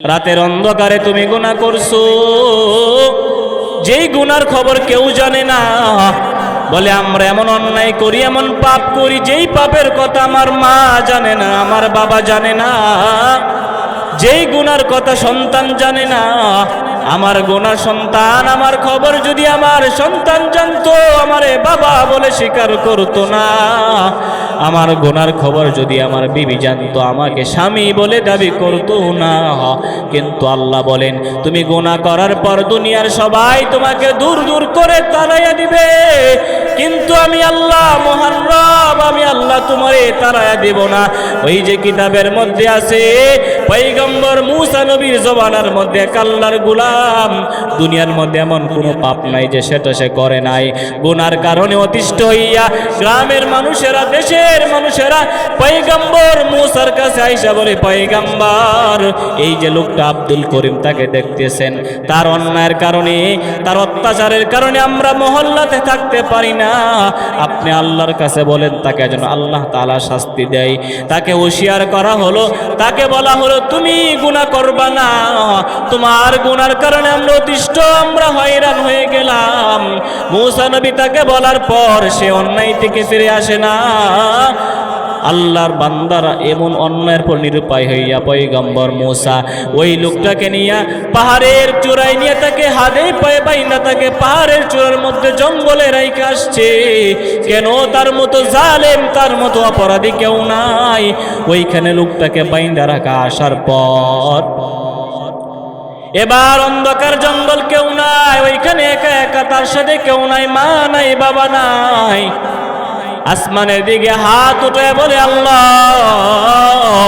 রাতের অন্ধকারে তুমি গুনাহ করছো, যেই গুনার খবর কেউ জানে না। বলে আমরা এমন অন্যায় করি, এমন পাপ করি, যেই পাপের কথা আমার মা জানে না, আমার বাবা জানে না, যেই গুনার কথা সন্তান জানে না। আমার গুনার সন্তান, আমার খবর যদি আমার সন্তান জানতো, আমারে বাবা বলে স্বীকার করতো না। আমার গুনার খবর যদি আমার বিবি জানতো, আমাকে স্বামী বলে দাবি করতো না। কিন্তু আল্লাহ বলেন, তুমি গুনাহ করার পর দুনিয়ার সবাই তোমাকে দূর দূর করে তাড়াইয়া দিবে, কিন্তু আমি আল্লাহ মহান রব, আমি আল্লাহ তোমারে তাড়াইয়া দিব না। ওই যে কিতাবের মধ্যে আছে, পয়গম্বর মুসা নবীর জবানার মধ্যে আল্লাহর গোলাম, দুনিয়ার মধ্যে এমন কোনো পাপ নাই যে সেটা সে করে নাই। গুনার কারণে অতিষ্ঠ হইয়া গ্রামের মানুষেরা, দেশের মানুষেরা পয়গম্বর মুসার কাছে আইসা বলে, পয়গম্বর, এই যে লোকটা আব্দুল করিম, তাকে দেখতেছেন, তার অন্যায়ের কারণে, তার অত্যাচারের কারণে আমরা মহল্লাতে থাকতে পারি না। আপনি আল্লাহর কাছে বলেন, তাকে যেন আল্লাহ তাআলা শাস্তি দেয়। তাকে হুঁশিয়ার করা হলো, তাকে বলা হলো, তুমি গুনাহ করবা না, তোমার গুনার কারণে আমরা অতিষ্ঠ, আমরা হয়রান হয়ে গেলাম। মুসা নবী তাকে বলার পর সে অন্যায় থেকে ফিরে আসে না। আল্লাহর বান্দারা এমন অন্যায়ের পর নিরুপায় হইয়া পয়গম্বর মুসা ওই লোকটাকে নিয়ে পাহাড়ের চূড়ায় নিয়ে তাকে হাতে পায়ে বাইনা তাকে পাহাড়ের চূড়ার মধ্যে জঙ্গলে রাইখে আসছে। কেন? তার মতো জালেম, তার মতো অপরাধী কেউ নাই। ওইখানে লোকটাকে বাইন্দা রাখা আসার পর এবার অন্ধকার জঙ্গল, কেউ নাই ওইখানে, একা একা, তার সাথে কেউ নাই, মা নাই, বাবা নাই। আসমানের দিকে হাত উঠে বলে, আল্লাহ,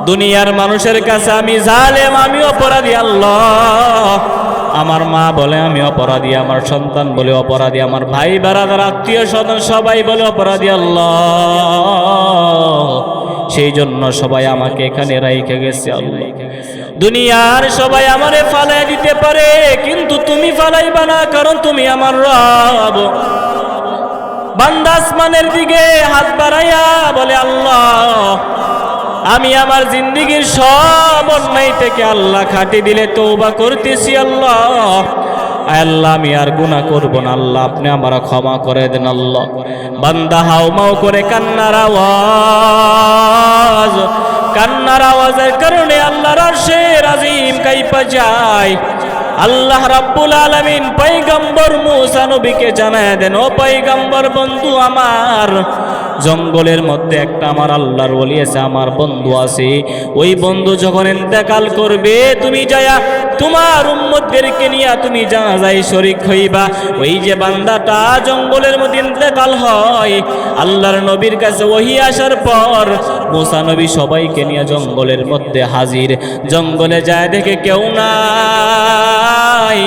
দুনিয়ার মানুষের কাছে আমি জালেম, আমি অপরাধী। আল্লাহ, আমার মা বলে আমি অপরাধী, আমার সন্তান বলে অপরাধী, আমার ভাই বারাদার আত্মীয় স্বজন সবাই বলে অপরাধী। আল্লাহ, সেই জন্য সবাই আমাকে এখানে রাইখে গেছে। আল্লাহ, দুনিয়ার সবাই আমারে ফালাই দিতে পারে, কিন্তু তুমি ফালাইবা না, কারণ তুমি আমার রব। বান্দা আসমানের দিকে হাত বাড়াইয়া বলে, আল্লাহ, আমি আমার জিন্দেগীর সব অন্যায় থেকে আল্লাহ খাটি দিলে তওবা করতেছি। আল্লাহ, আল্লাহ, আমি আর গুনাহ করব না। আল্লাহ, আপনি আমারে ক্ষমা করে দেন। আল্লাহ, বান্দা হাউমাউ করে কান্নার আওয়াজ, কান্নার আওয়াজের কারণে আল্লাহর আরশের আজিম কাঁপা যায়। আল্লাহ রাব্বুল আলামিন পয়গম্বর মুসা নবীকে জানায় দেন, ও পয়গম্বর বন্ধু আমার, জঙ্গলের মধ্যে একটা আমার আল্লাহর ওলি আছে, আমার বন্ধু আছে। ওই বন্ধু যখন ইন্তেকাল করবে, তুমি যায়া তোমার উম্মতদেরকে নিয়ে তুমি জানাজায় শরীক হইবা। ওই যে বান্দাটা জঙ্গলের মধ্যে ইন্তেকাল হয়, আল্লাহর নবীর কাছে ওহী আসার পর মুসা নবী সবাইকে নিয়ে জঙ্গলের মধ্যে হাজির। জঙ্গলে যায় দেখে কেউ নাই।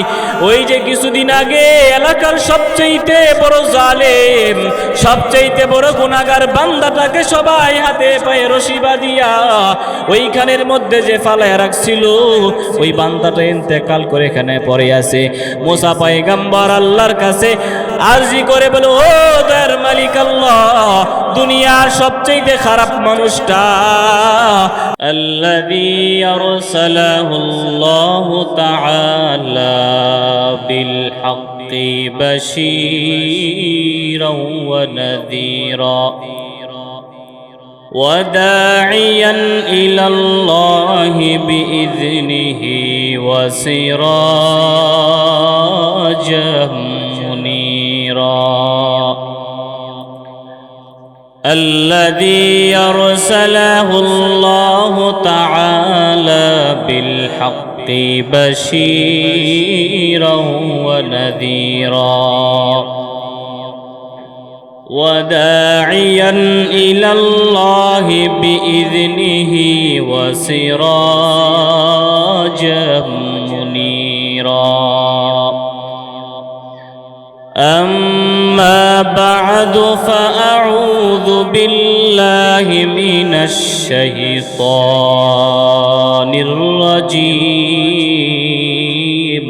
ওই যে কিছুদিন আগে এলাকার সবচাইতে বড় জালেম, সবচাইতে বড় গুনাহগার বান্দাটাকে সবাই হাতে পায়ে রশি বাঁধিয়া ওইখানের মধ্যে যে ফালায়া রাখছিল, ওই বান্দাটা ইন্তেকাল করে এখানে পড়ে আছে। মুসা পয়গম্বর আল্লাহর কাছে আরজি করে বলে, ও দয়ার মালিক আল্লাহ, দুনিয়ার সবচাইতে খারাপ মানুষটা আল্লাযী আরসালাহুল্লাহু তাআলা বিল হাক্কি বাশীরাও ওয়া নাযীরা وداعيا إلى الله بإذنه وسراجا منيرا الذي أرسله الله تعالى بالحق بشيرا ونذيرا وداعيا إلى الله بإذنه وسراجا منيرا أما بعد فأعوذ بالله من الشيطان الرجيم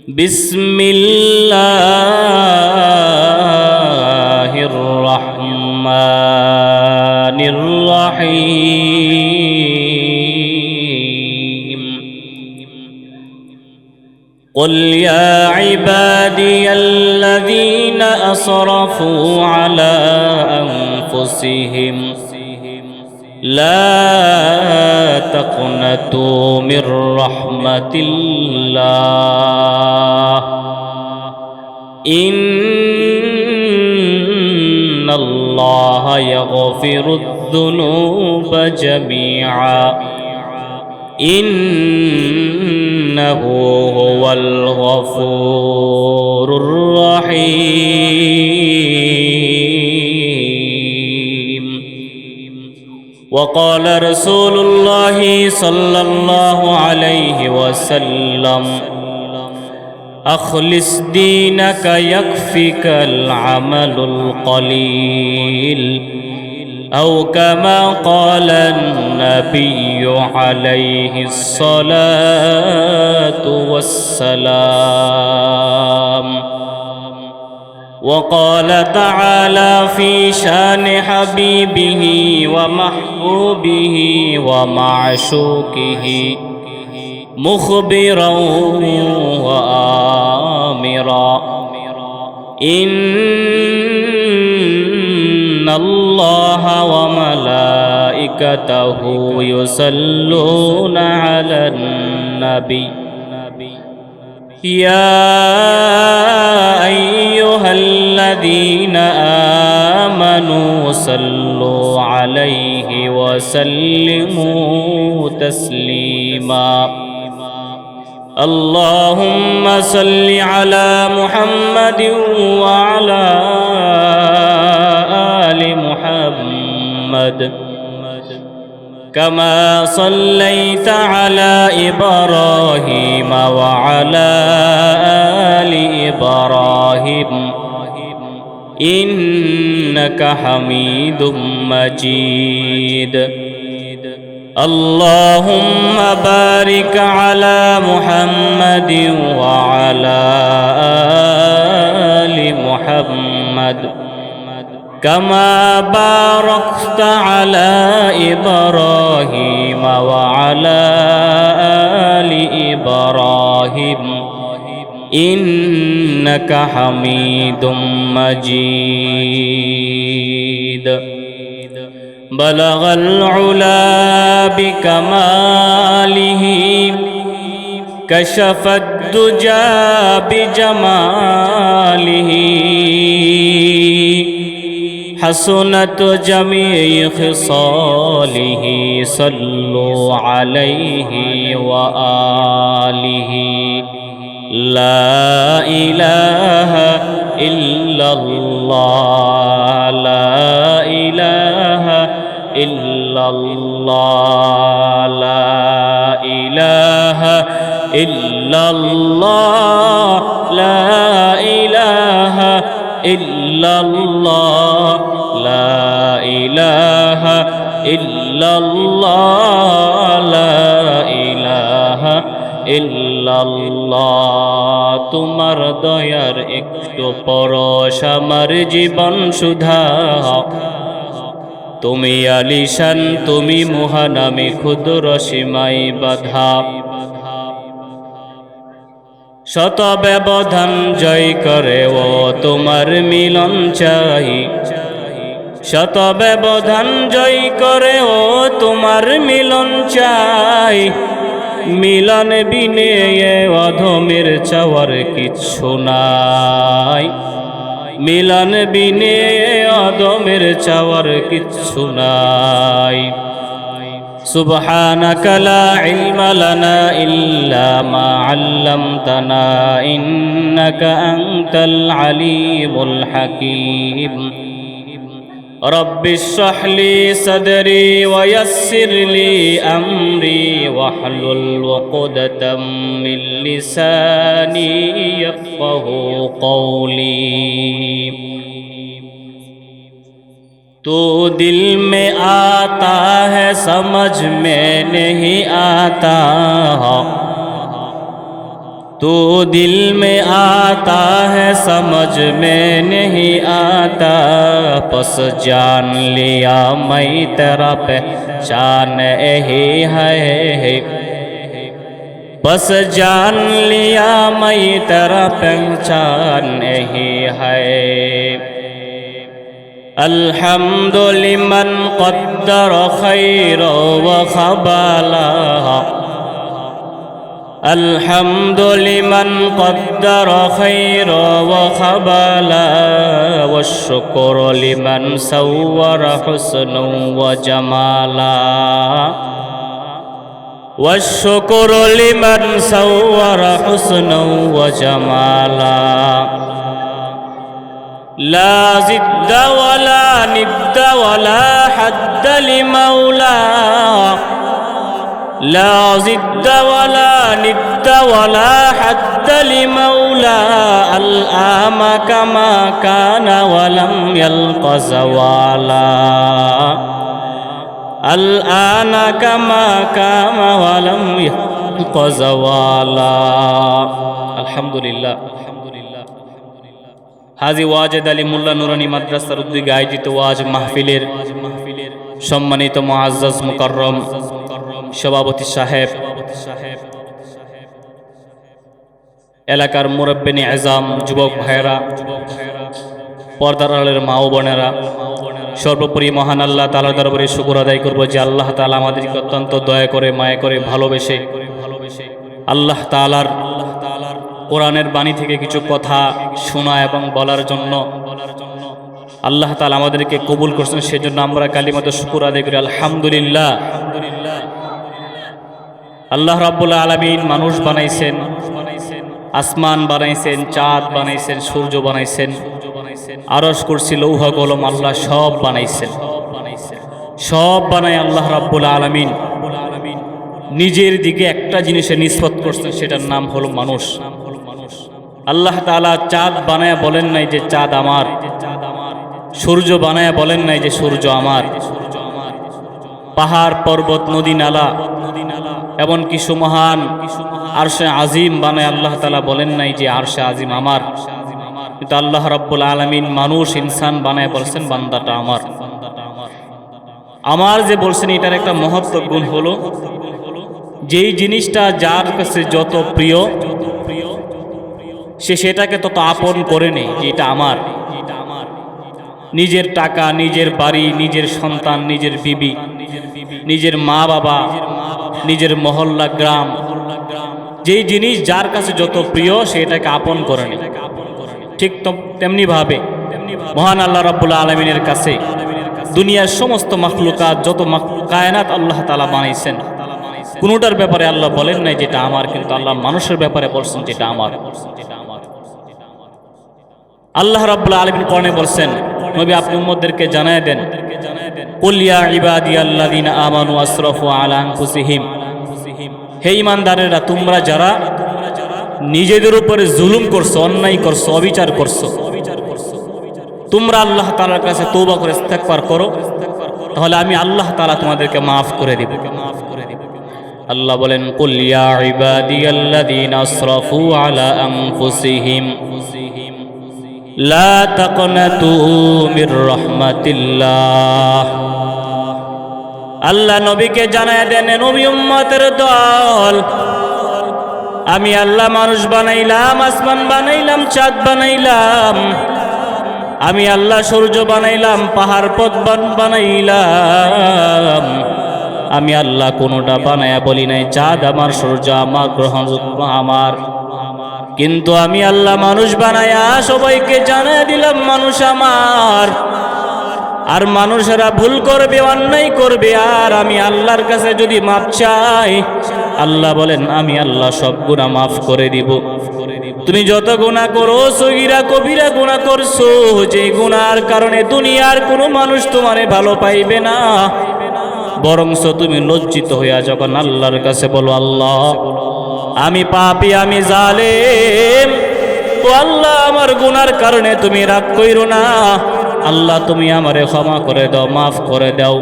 بسم الله الرحمن الرحيم قل يا عبادي الذين أسرفوا على أنفسهم لا تقنطوا من رحمة الله إن الله يغفر الذنوب جميعا إنه هو الغفور الرحيم وقال رسول الله صلى الله عليه وسلم أخلص دينك يكفك العمل القليل أو كما قال النبي عليه الصلاة والسلام وقال تعالى في شان حبيبه ومحبوبه ومعشوقه مخبرا وآمرا إن الله وملائكته يصلون على النبي يا أيها الذين آمنوا صلوا عليه وسلموا تسليما اللهم صل على محمد وعلى آل محمد كما صليت على إبراهيم وعلى آل إبراهيم إنك حميد مجيد اللهم بارك على محمد وعلى آل محمد كما باركت على إبراهيم وعلى آل إبراهيم إنك حميد مجيد بلغ العلا بكماله كشف الدجى بجماله حسنت جميع خصاله صلوا عليه وآله لا إله إلا الله لا إله إلا الله لا إله إلا الله لا إله إلا الله لا إله إلا الله لا إله إلا الله তোমার দয়ার একটু পরশ আমার জীবন সুধা তুমি আলিশান তুমি মহান আমি ক্ষুদ্র সীমাই বাধা শত ব্যবধান জয় করে ও তোমার মিলন চাই শত ব্যবধান জয় করে ও তোমার মিলন চাই মিলন বিনে অধমের চাওয়ার কিচ্ছু নাই মিলন বিনে অধমের চাওয়ার কিচ্ছু নাই سبحانك لا علم لنا إلا ما علمتنا إنك أنت العليم الحكيم رب اشرح لي صدري ويسر لي أمري واحلل عقدة من لساني يفقه قولي تو दिल में आता है समझ में नहीं आता تو दिल में आता है समझ में नहीं आता बस जान लिया मैं तेरा पहचान ही है बस जान लिया मैं तेरा पहचान यही है। अल्हम्दुलिमन क़द्दर खैर व ख़बाला, अल्हम्दुलिमन क़द्दर खैर व ख़बाला, वश्शुक्र लिमन सव्वर हुस्नन व जमाला, वश्शुक्र लिमन सव्वर हुस्नन व जमाला। ला ज़िद्द वला निद्द वला हद्द लिमौला, ला ज़िद्द वला निद्द वला हद्द लिमौला। अल-आम कमा कान वलम यल्क़ ज़वाला, अल-आन कमा कान वलम यल्क़ ज़वाला। अल्हम्दुलिल्लाह। हाजी ওয়াজেদ আলী মোল্লা নুরানী মাদ্রাসার উদ্যোগে আয়োজিত ওয়াজ মাহফিলের সম্মানিত মুআজ্জাজ মুকাররম সভাপতি সাহেব, এলাকার মুরব্বিনী আজম, যুবক ভাইয়েরা, পর্দার আড়ালের মা ও বোনেরা, সর্বোপরি মহান আল্লাহ তাআলার দরবারে শুকর আদায় করব যে আল্লাহ তাআলা আমাদেরকে অত্যন্ত দয়া করে, মায়া করে, ভালোবেসে আল্লাহ তাআলার কোরআনের বাণী থেকে কিছু কথা শোনা এবং বলার জন্য আল্লাহ তাআলা আমাদেরকে কবুল করছেন। সেজন্য আমরা কালিমাতে শুকর আদায় করি আলহামদুলিল্লাহ। আল্লাহ রাব্বুল আলামিন মানুষ বানাইছেন, আসমান বানাইছেন, চাঁদ বানাইছেন, সূর্য বানাইছেন, আরশ কুরসি লৌহ কলম আল্লাহ সব বানাইছেন। সব বানায় আল্লাহ রাব্বুল আলামিন নিজের দিকে একটা জিনিসে নিসবত করছেন, সেটার নাম হলো মানুষ। আল্লাহ তাআলা চাঁদ বানায়া বলেন নাই যে চাঁদ আমার, সূর্য বানায়া বলেন নাই যে সূর্য আমার, পাহাড় পর্বত নদী নালা এমনকি সুমহান আরশে আজিম বানায় আল্লাহ তাআলা বলেন নাই যে আরশে আজিম আমার। কিন্তু আল্লাহ রাব্বুল আলামিন মানুষ ইনসান বানায় বলছেন বান্দাটা আমার। আমার যে বলছেন এটার একটা মহত্ব গুণ হলো, যেই জিনিসটা যার কাছে যত প্রিয় সে সেটাকে তত আপন করে নেয় যে এটা আমার। নিজের টাকা, নিজের বাড়ি, নিজের সন্তান, নিজের বিবি, নিজের মা বাবা, নিজের মহল্লা গ্রাম, যেই জিনিস যার কাছে যত প্রিয় সে এটাকে আপন করে নেয়। ঠিক তেমনি ভাবে মহান আল্লাহ রাব্বুল আলামিনের কাছে দুনিয়ার সমস্ত মাখলুকাত, যত কায়নাত আল্লাহ তাআলা বানাইছেন, কোনোটার ব্যাপারে আল্লাহ বলেন নাই যেটা আমার, কিন্তু আল্লাহ মানুষের ব্যাপারে বলছেন যেটা আমার। আল্লাহ রাব্বুল আলামিন কোরআনে বলছেন, নবী আপনি উম্মতদেরকে জানায় দেন, কুল ইয়া ইবাদিয়াল্লাযিনা আমানু আসরাফু আলা আনফুসিহিম, হে ঈমানদারেরা তোমরা যারা নিজেদের উপরে জুলুম করছো, অন্যায় করছো, অবিচার করছো, তোমরা আল্লাহ তাআলার কাছে তওবা করে ইস্তিগফার করো, তাহলে আমি আল্লাহ তাআলা তোমাদেরকে মাফ করে দেব। আল্লাহ বলেন, কুল ইয়া ইবাদিয়াল্লাযিনা আসরাফু আলা আনফুসিহিম লা তাকনাতু মির রাহমাতিল্লাহ। আল্লাহ নবীকে জানায় দেন, নবী উম্মতের দল, আমি আল্লাহ মানুষ বানাইলাম, আসমান বানাইলাম, চাঁদ বানাইলাম, আমি আল্লাহ সূর্য বানাইলাম, পাহাড় পর্বত বানাইলাম, আমি আল্লাহ কোনোটা বানায়া বলি নাই চাঁদ আমার, সূর্য আমার, গ্রহণযোগ্য আমার, কিন্তু আমি আল্লাহ মানুষ বানায়া সবাইকে জানায় দিলাম মানুষ আমার। আর মানুষেরা ভুল করবে, অন্যায় করবে, আর আমি আল্লাহর কাছে যদি মাপ চাই, আল্লাহ বলেন আমি আল্লাহ সব গুনাহ মাফ করে দিব। তুমি যত গুনাহ করো, সগীরা কবিরা গুনাহ করছো, যে গুনার কারণে দুনিয়ার কোনো মানুষ তোমারে ভালো পাইবে না, বরংস তুমি লজ্জিত হইয়া যখন আল্লাহর কাছে বলো, আল্লাহ আমি পাপী, আমি জালেম, ও আল্লাহ আমার গুনার কারণে তুমি রাগ কইরো না, আল্লাহ তুমি আমারে ক্ষমা করে দাও, মাফ করে দাও।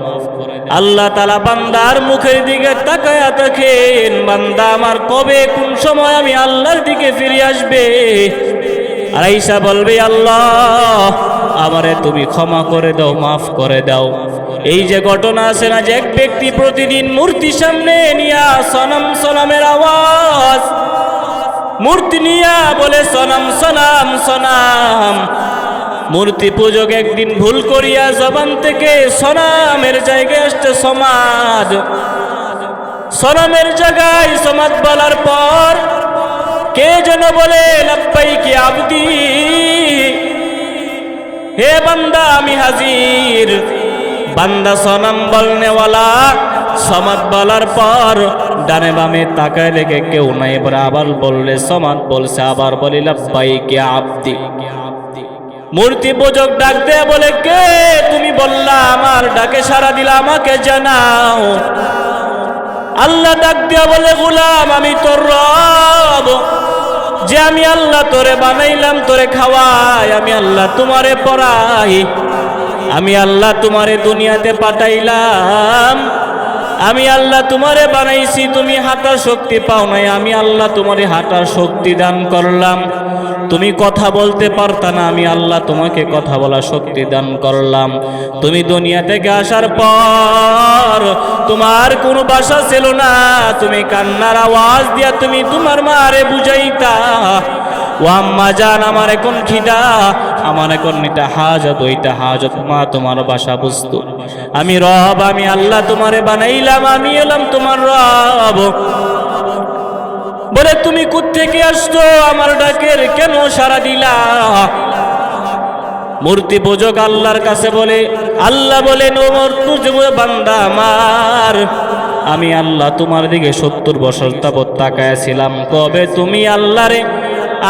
আল্লাহ তাআলা বান্দার মুখের দিকে তাকায়া দেখেন, বান্দা আমার কবে কোন সময় আমি আল্লাহর দিকে ফিরে আসবে। আর আয়েশা বলবে, আল্লাহ আমারে তুমি ক্ষমা করে দাও, মাফ করে দাও। এই যে ঘটনা আছে না, যে এক ব্যক্তি প্রতিদিন মূর্তি সামনে নিয়া সনম সনমের আওয়াজ, মূর্তি নিয়া বলে সনম সনাম সনাম, মূর্তি পূজক একদিন ভুল করিয়া জবান থেকে সনামের জায়গায় আসছে সমাজ, সনামের জায়গায় সমাজ বলার পর কে যেন বলে লাব্বাইকি আবদি, হে বান্দা আমি হাজির। বান্দা সনাম বলনেওয়ালা সমাদ বলার পর ডানে বামে তাকায় লেগে কেউ নাই, এবার আবার বললে সমাদ বলছে, আবার বলি লাব্বাইকি আবদি। মূর্তি পূজক ডাক দেয়া বলে, কে তুমি? বললা আমার ডাকে সাড়া দিলা, আমাকে জানাও। আল্লাহ ডাক দেয়া বলে, গোলাম আমি তোর রব, যে আমি আল্লাহ তোরে বানাইলাম, তোরে খাওয়াই, আমি আল্লাহ তোমারে পড়াই, আমি আল্লাহ তোমারে দুনিয়াতে পাঠাইলাম, আমি আল্লাহ তোমারে বানাইছি, তুমি হাঁটার শক্তি পাও নাই, আমি আল্লাহ তোমারে হাঁটার শক্তি দান করলাম। তুমি কথা বলতে পারতা না, আমি আল্লাহ তোমাকে কথা বলার শক্তি দান করলাম। তুমি দুনিয়া থেকে আসার পর তোমার কোনো ভাষা ছিল না, তুমি কান্নার আওয়াজ দিয়া তুমি তোমার মারে বুঝাইতা, ও আম্মা জান আমার এখন খিদা, আমার এখন এটা হাজত, ওইটা হাজত, মা তোমার ভাষা বুঝতো। আমি রব, আমি আল্লাহ তোমারে বানাইলাম, আমি এলাম তোমার রব। বলে তুমি কোত্থেকে আসছো, আমার ডাকের কেন সাড়া দিলা? মূর্তি পূজক আল্লাহর কাছে বলে, আল্লাহ বলেন, ও মূর্তি বান্দা আমার, আমি আল্লাহ তোমার দিকে 70 বছর তাবৎ তাকায়াছিলাম, কবে তুমি আল্লাহরে,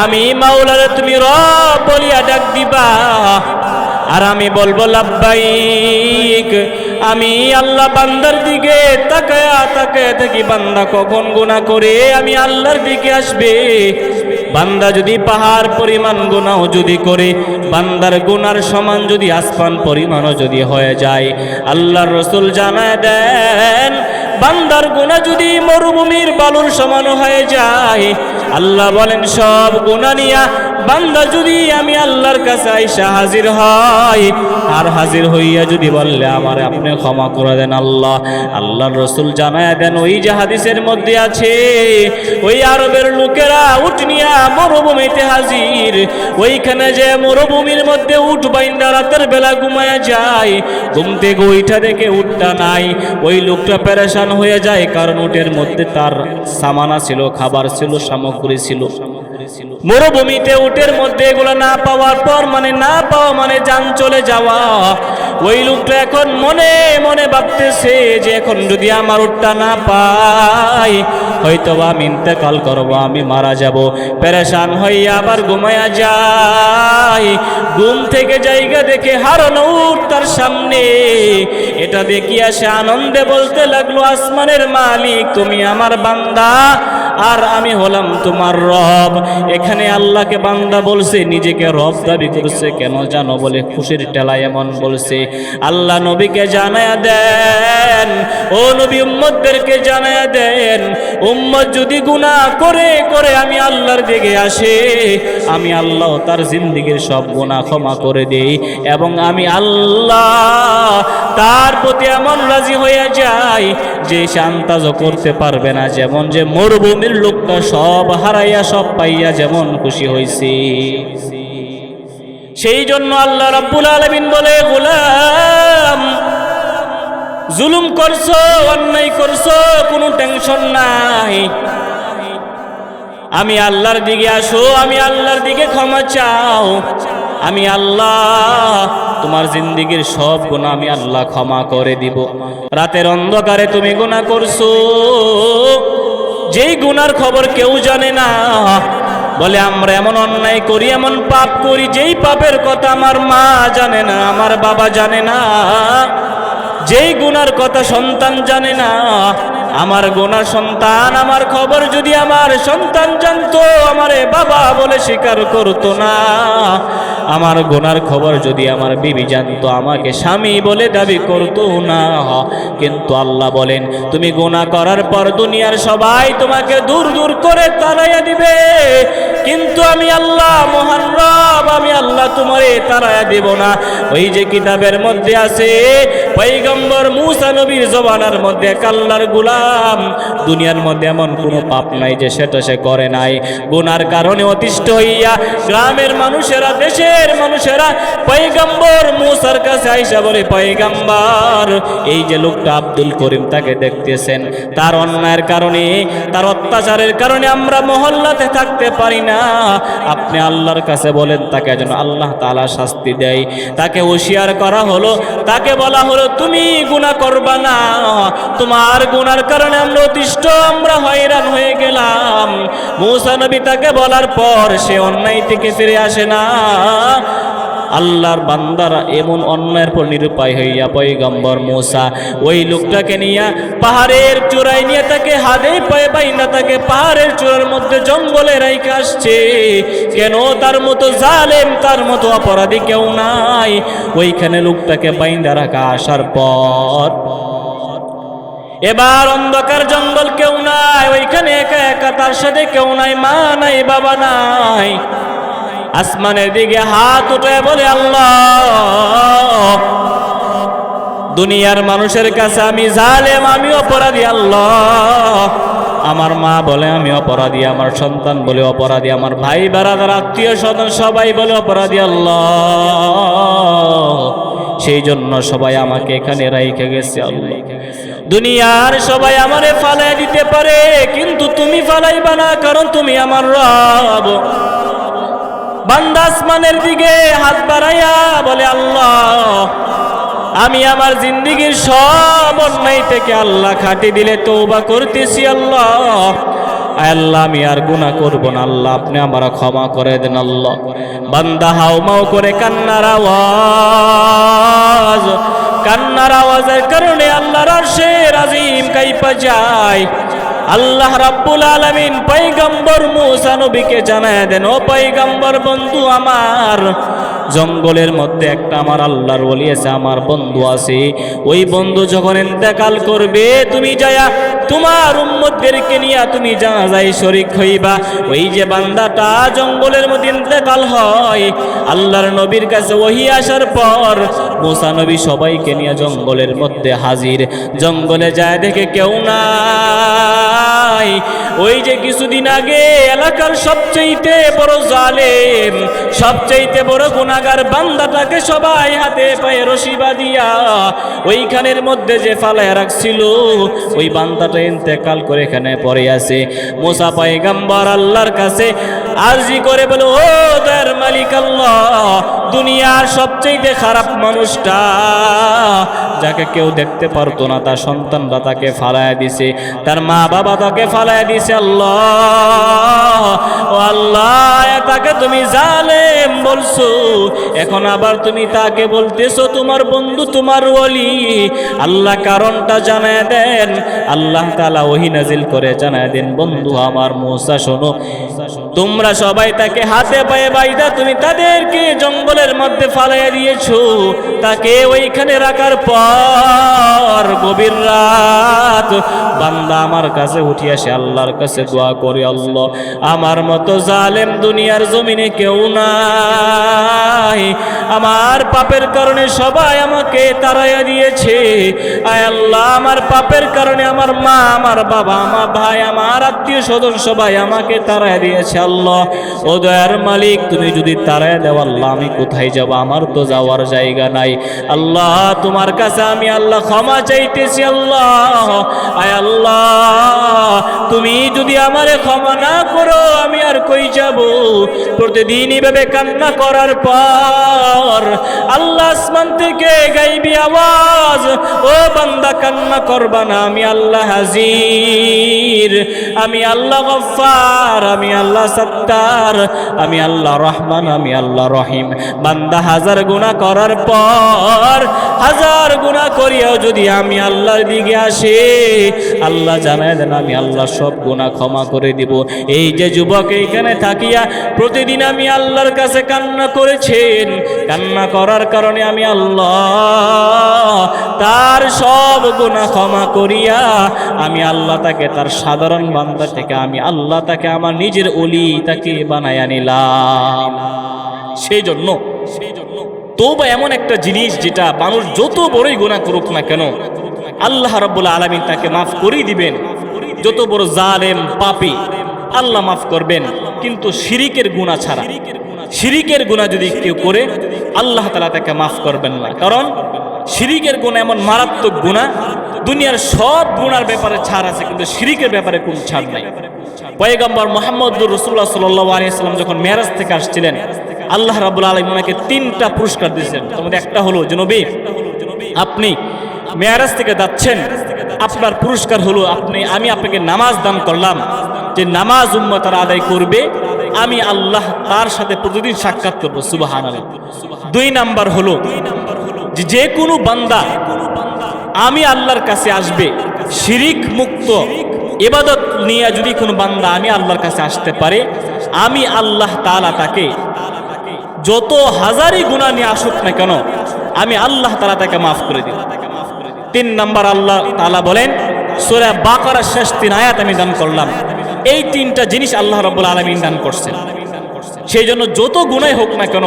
আমি মাওলারে তুমি রব বলিয়া ডাক দিবা, আর আমি বলবো লাব্বাইক। আমি আল্লাহ বান্দার দিকে তাকায়া তাকায়া থাকি, বান্দা কখন গুনাহ করে আমি আল্লাহর দিকে আসবে। বান্দা যদি পাহাড় পরিমাণ গুনাহ যদি করে, বান্দার গুনার সমান যদি আসমান পরিমাণও যদি হয়ে যায়, আল্লাহর রাসূল জানায় দেন, বান্দার গুনাহ যদি মরুভূমির বালুর সমান হয়ে যায়, আল্লাহ বলেন সব গুনাহ নিয়া বান্দা যদি আমি আল্লাহর কাছে আইসা হাজির হয়, আর হাজির হইয়া যদি বললে আমার আপনি ক্ষমা করে দেন আল্লাহ, আল্লাহর রাসূল জানায়া দেন, ওই যে হাদিসের মধ্যে আছে, ওই আরবের লোকেরা উট নিয়া মরুভূমিতে হাজির, ওইখানে যে মরুভূমির মধ্যে উট বাইন্দা রাতের বেলা ঘুমায়া যায়, ঘুম থেকে ওইটা দেখে উটটা নাই, ওই লোকটা পেরেশান হয়ে যায়, কারণ উটের মধ্যে তার সামানা ছিল, খাবার ছিল, সামগ্রী ছিল। মরুভূমিতে উটের মধ্যে এগুলো না পাওয়ার পর, মানে না পাওয়া মানে জান চলে যাওয়া, ওই লোকটা এখন মনে মনে ভাবতেছে যে এখন যদি আমার উটটা না পাই, হয়তো আমি ইন্তেকাল করব, আমি মারা যাব। পেরেশান হইয়া আবার ঘুমায়া যায়, ঘুম থেকে জায়গা দেখে হারানো উট তার সামনে, এটা দেখিয়া সে আনন্দে বলতে লাগলো, আসমানের মালিক তুমি আমার বান্দা, আর আমি হলাম তোমার রব। এখানে আল্লাহকে বান্দা বলছে, নিজেকে রব দাবি করছে, কেন জানো? বলে খুশির টেলায় এমন বলছে। আল্লাহ নবীকে জানায়া দেন, ও নবী উম্মতদেরকে জানায়া দেন, উম্মত যদি গুনাহ করে করে আমি আল্লাহর দিকে আসে, আমি আল্লাহ তার জিন্দেগীর সব গুনাহ ক্ষমা করে দেই, এবং আমি আল্লাহ তার প্রতি এমন রাজি হয়ে যাই যে সে আন্দাজ করতে পারবে না, যেমন যে মরুভূমির লোকটা সব হারাইয়া সব পাইয়া যেমন খুশি হয়েছে। সেই জন্য আল্লাহ রাব্বুল আলামিন বলে, গোলাম জুলুম করছো, অন্যায় করছো, কোনো টেনশন নাই, আমি আল্লাহর দিকে আসো, আমি আল্লাহর দিকে ক্ষমা চাও, আমি আল্লাহ তোমার জিন্দেগীর সব গুনাহ আমি আল্লাহ ক্ষমা করে দিব। রাতের অন্ধকারে তুমি গুনাহ করছো, যেই গুনার খবর কেউ জানে না, বলে আমরা এমন অন্যায় করি, এমন পাপ করি, যেই পাপের কথা আমার মা জানে না, আমার বাবা জানে না, যেই গুনার কথা সন্তান জানে না। আমার গুনার সন্তান, আমার খবর যদি আমার সন্তান জানতো, আমারে বাবা বলে স্বীকার করতো না। আমার গুনার খবর যদি আমার বিবি জানতো, আমাকে স্বামী বলে দাবি করতো না। কিন্তু আল্লাহ বলেন, তুমি গুনাহ করার পর দুনিয়ার সবাই তোমাকে দূর দূর করে তাড়াইয়া দিবে, কিন্তু আমি আল্লাহ মহান রব, আমি আল্লাহ তোমারে তাড়ায়া দেব না। ওই যে কিতাবের মধ্যে আছে পয়গম্বর মূসা নবীর জবানার মধ্যে আল্লাহর গোলাম, দুনিয়ার মধ্যে এমন কোনো পাপ নাই যে সেটা সে করে নাই। গুনার কারণে অতিষ্ঠ হইয়া গ্রামের মানুষেরা, দেশের মানুষেরা পয়গম্বর মূসার কাছে আইসা বলে, পয়গম্বর এই যে লোকটা আব্দুল করিম তাকে দেখতেছেন, তার অন্যায়ের কারণে, তার অত্যাচারের কারণে আমরা মহল্লাতে থাকতে পারি না। আপনি আল্লাহর কাছে বলেন তাকে যেন আল্লাহ তাআলা শাস্তি দেয়। তাকে হুঁশিয়ার করা হলো, তাকে বলা হলো তুমি গুনাহ করবা না, তোমার গুনার কারণে আমরা অতিষ্ঠ, আমরা হয়রান হয়ে গেলাম। মূসা নবী তাকে বলার পর সে অন্যায় থেকে ফিরে আসে না। আল্লাহর বান্দারা এমন অন্যায়ের পর নিরুপায় হইয়া পয়গম্বর মূসা ওই লোকটাকে নিয়ে পাহাড়ের চূড়ায় নিয়ে তাকে হাতে পায়ে বাইনা তাকে পাহাড়ের চূড়ার মধ্যে জঙ্গলে রাইখে আসছে। কেন? তার মতো জালেম, তার মতো অপরাধী কেউ নাই। ওইখানে লোকটাকে বাইন্দা রাখা আসার পর এবার অন্ধকার জঙ্গল, কেউ নাই ওইখানে, একা একা, তার সাথে কেউ নাই, মা নাই, বাবা নাই। আসমানের দিকে হাত উঠে বলে, আল্লাহ দুনিয়ার মানুষের কাছে আমি জালেম, আমি অপরাধী। আল্লাহ আমার মা বলে আমি অপরাধী, আমার সন্তান বলে অপরাধী, আমার ভাই বারাদার আত্মীয় স্বজন সবাই বলে অপরাধী। আল্লাহ সেই জন্য সবাই আমাকে এখানে রাইখে গেছে। আল্লাহ দুনিয়ার সবাই আমারে ফালাই দিতে পারে, কিন্তু তুমি ফালাইবা না, কারণ তুমি আমার রব। বান্দা আসমানের দিকে হাত বাড়াইয়া বলে, আল্লাহ আমি আমার জিন্দেগীর সব অন্যায় থেকে আল্লাহ খাটি দিলে তওবা করতেছি। আল্লাহ আল্লাহ আমি আর গুনাহ করব না, আল্লাহ আপনি আমার ক্ষমা করে দেন। আল্লাহ বান্দা হাউমাউ করে কান্নার আওয়াজ, কান্নার আওয়াজের কারণে আল্লাহর আরশের আজিম কাইপা যায়। আল্লাহ রাব্বুল আলামিন পয়গম্বর মূসা নবীকে জানায় দেন, ও পয়গম্বর বন্ধু আমার, জঙ্গলের মধ্যে একটা আমার আল্লাহর ওলি আছে, আমার বন্ধু আছে। ওই বন্ধু যখন ইন্তেকাল করবে, তুমি যায়া তোমার উম্মতদেরকে নিয়ে তুমি জানাজায় শরীক হইবা। ওই যে বান্দাটা জঙ্গলের মধ্যে ইন্তেকাল হয়, আল্লাহর নবীর কাছে ওহী আসার পর মূসা নবী সবাইকে নিয়ে জঙ্গলের মধ্যে হাজির। জঙ্গলে যায় দেখে কেউ নাই। ওই যে কিছুদিন আগে এলাকার সবচেয়ে বড় জালেম, সবচেয়ে বড় গুনাহগার বান্দাটাকে সবাই হাতে পায়ে রশি বাঁধিয়া ওইখানের মধ্যে যে ফালায় রাখছিল, ওই বান্দাটা ইন্তেকাল করে এখানে পড়ে আছে। মূসা পয়গম্বর আল্লাহর কাছে আরজি করে বলে, ও দয়ার মালিক আল্লাহ, দুনিয়ার সবচেয়ে খারাপ মানুষটা, যাকে কেউ দেখতে পারতো না, তার সন্তানরা তাকে ফালায় দিছে, তার মা বাবা তাকে ফালায় দিছে। আল্লাহ ও আল্লাহ, তাকে তুমি জালেম বলছো, এখন আবার তুমি তাকে বলতেছো তোমার বন্ধু, তোমার ওলি। আল্লাহ কারণটা জানায় দেন। আল্লাহ তাআলা ওহী নাজিল করে জানায় দেন, বন্ধু আমার মূসা শোনো, তোমরা সবাই তাকে হাতে পায়ে বাইদা তুমি তাদেরকে জঙ্গলের মধ্যে ফালাইয়া দিয়েছো। তাকে ওইখানে রাখার পর গভীর রাত বান্দা আমার কাছে উঠে আসে, আল্লাহর কাছে দোয়া করে, আল্লাহ আমার মতো জালেম দুনিয়ার জমিনে কেউ নাই, আমার পাপের কারণে সবাই আমাকে তাড়াইয়া দিয়েছে। আয় আল্লাহ আমার পাপের কারণে আমার মা, আমার বাবা, আমার ভাই, আমার আত্মীয় স্বজন সবাই আমাকে তাড়াইয়া দিয়েছে। আল্লাহ ও দয়ার মালিক, তুমি যদি তাড়াইয়া দাও আল্লাহ আমি কোথায় যাব? আমার তো যাওয়ার জায়গা নাই। আল্লাহ তোমার কাছে আমি আল্লাহ ক্ষমা চাইতেছি। আল্লাহ আয় আল্লাহ, তুমি যদি আমারে ক্ষমা না করো আমি আর কই যাব? প্রতিদিন এইভাবে কান্না করার পর আল্লাহ আসমান থেকে গাইবি আওয়াজ, ও বান্দা কান্না করবা না, আমি আল্লাহ হাজির, আমি আল্লাহ গফফার, আমি আল্লাহ সত্তার, আমি আল্লাহ রহমান, আমি আল্লাহ রহিম। বান্দা হাজার গুনাহ করার পর, হাজার গুনাহ করিয়াও যদি আমি আল্লাহর দিকে আসে, আল্লাহ জানায় দেন আমি আল্লাহ সব গুনাহ ক্ষমা করে দিব। এই যে যুবক এইখানে থাকিয়া প্রতিদিন আমি আল্লাহর কাছে কান্না করেছেন, কান্না করার কারণে আমি আল্লাহ তার সব গুনাহ ক্ষমা করিয়া আমি আল্লাহ তাকে তার সাধারণ বান্দা থেকে আমি আল্লাহ তাকে আমার নিজের ওলি তাকে বানায়া নিলাম। সেই জন্য তওবা এমন একটা জিনিস যেটা মানুষ যত বড়ই গুনাহ করুক না কেন আল্লাহ রাব্বুল আলামিন তাকে মাফ করে দিবেন। যত বড় জালেম পাপী আল্লাহ মাফ করবেন, কিন্তু শিরিকের গুনাহ ছাড়া। শিরিকের গুনাহ যদি কেউ করে আল্লাহ তাআলা তাকে মাফ করবেন না, কারণ শিরিকের গুনাহ এমন মারাত্মক গুনাহ, দুনিয়ার সব গুনার ব্যাপারে ছাড় আছে কিন্তু শিরিকের ব্যাপারে কোনো ছাড় নাই। পয়গম্বর মুহাম্মদুর রাসূলুল্লাহ সাল্লাল্লাহু আলাইহি ওয়াসাল্লাম যখন মেরাজ থেকে আসছিলেন, আল্লাহ রাব্বুল আলামিন ওনাকে 3টা পুরস্কার দিয়েছেন। তার মধ্যে একটা হলো যে নবী, আপনি মেরাজ থেকে যাচ্ছেন, আপনার পুরস্কার হলো আমি আপনাকে নামাজ দান করলাম, যে নামাজ উম্মতরা আদায় করবে আমি আল্লাহ তার সাথে প্রতিদিন সাক্ষাৎ করব। সুবহানাল্লাহ। 2 নাম্বার হলো যে কোনো বান্দা আমি আল্লাহর কাছে আসবে শিরিক মুক্ত ইবাদত নিয়ে, যদি কোনো বান্দা আমি আল্লাহর কাছে আসতে পারে আমি আল্লাহ তাআলা তাকে যত হাজারই গুনাহ নিয়ে আসুক না কেন আমি আল্লাহ তাআলা তাকে মাফ করে দিব। 3 নাম্বার আল্লাহ তাআলা বলেন সূরা বাকারার শেষ 3 আয়াত আমি দান করলাম। এই 3টা জিনিস আল্লাহ রাব্বুল আলামিন দান করছেন। সেই জন্য যত গুনাহ হোক না কেন,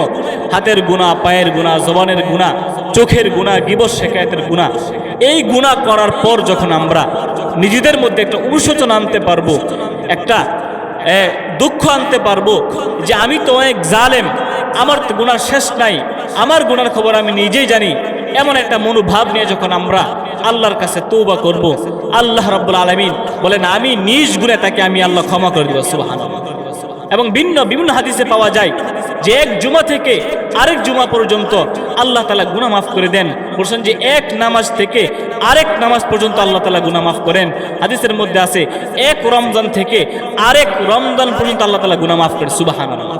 হাতের গুনাহ, পায়ের গুনাহ, জবানের গুনাহ, চোখের গুনাহ, গীবত শিকায়াতের গুনাহ, এই গুনাহ করার পর যখন আমরা নিজেদের মধ্যে একটা অনুশোচনা আনতে পারবো, একটা দুঃখ আনতে পারবো যে আমি তো অনেক জালেম, আমার তো গুনাহ শেষ নাই, আমার গুনার খবর আমি নিজেই জানি, এমন একটা মনোভাব নিয়ে যখন আমরা আল্লাহর কাছে তওবা করব, আল্লাহ রাব্বুল আলামিন বলেন আমি নিজ গুণে তাকে আমি আল্লাহ ক্ষমা করে দিব। সুবহানাল্লাহ। এবং বিভিন্ন হাদিসে পাওয়া যায় যে এক জুমা থেকে আরেক জুমা পর্যন্ত আল্লাহ তাআলা গুনাহ মাফ করে দেন। বলছেন যে এক নামাজ থেকে আরেক নামাজ পর্যন্ত আল্লাহ তাআলা গুনাহ মাফ করেন। হাদিসের মধ্যে আছে এক রমজান থেকে আরেক রমজান পর্যন্ত আল্লাহ তাআলা গুনাহ মাফ করেন। সুবহানাল্লাহ।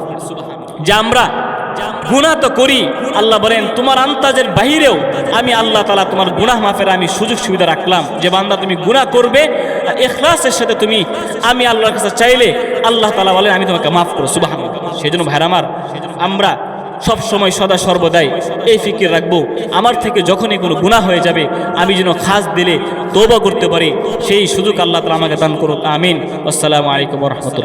যে আমরা গুনাহ তো করি, আল্লাহ বলেন তোমার আন্তাজের বাহিরেও আমি আল্লাহ তাআলা তোমার গুনাহ মাফের আমি সুযোগ সুবিধা রাখলাম, যে বান্দা তুমি গুনাহ করবে আর ইখলাসের সাথে তুমি আমি আল্লাহর কাছে চাইলে আল্লাহ তাআলা বলেন আমি তোমাকে মাফ করব। সুবহানাল্লাহ। সেজন্য ভাইরা আমার, আমরা সব সময় সদা সর্বদাই এই ফিকির রাখবো আমার থেকে যখনই কোনো গুনাহ হয়ে যাবে আমি যেন খাস দিলে তওবা করতে পারি, সেই সুযোগ আল্লাহ তাআলা আমাকে দান করুন। আমিন। আসসালামু আলাইকুম ওয়া রাহমাতুল্লাহ।